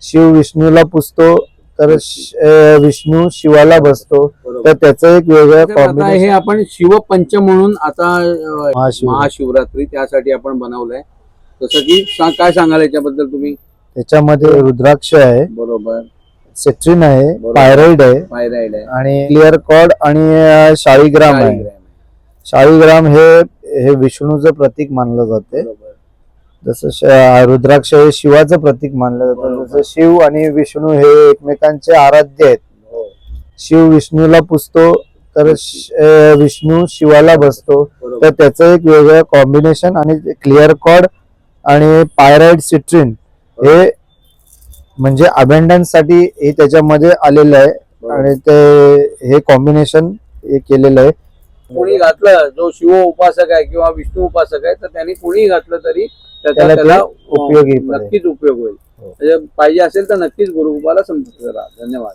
शिव विष्णूला पुजतो तर विष्णू शिवाला बसतो, तर त्याचं एक वेगळं आता कॉम्बिनेशन. हे आपण शिवपंच म्हणून आता महाशिवरात्री. महाशिवरात्री त्यासाठी आपण बनवलंय. जसं की काय सांगाल याच्याबद्दल तुम्ही? त्याच्यामध्ये रुद्राक्ष आहे, बरोबर, सिट्रिन आहे, बरोबर. पायराइड आहे पायराइड आहे, आणि क्लिअर कॉर्ड आणि शाळीग्राम आहे. शाळीग्राम आहे. शाळीग्राम हे विष्णूचं प्रतीक मानलं जाते. बरोबर. जसं रुद्राक्ष हे शिवाचं प्रतीक मानलं जातं. बरोबर. जसं शिव आणि विष्णू हे एकमेकांचे आराध्य आहेत. हो. शिव विष्णूला पुजतो तर विष्णू शिवाला बसतो, बरोबर. तर त्याचं एक वेगळं कॉम्बिनेशन. आणि क्लिअर कॉर्ड आणि पायराइड सिट्रिन हे म्हणजे अबंडन्स साठी हे त्याच्यामध्ये आलेलं आहे. बरोबर. आणि ते हे कॉम्बिनेशन हे केलेलं आहे. कोणी घातलं जो शिव उपासक आहे किंवा विष्णू उपासक आहे तर त्यांनी कोणी घातलं तरी त्याला त्याला उपयोगी पडेल. नक्कीच उपयोग होईल. हो. म्हणजे पाहिजे असेल तर नक्कीच गुरुकृपाला संपर्क करा. धन्यवाद.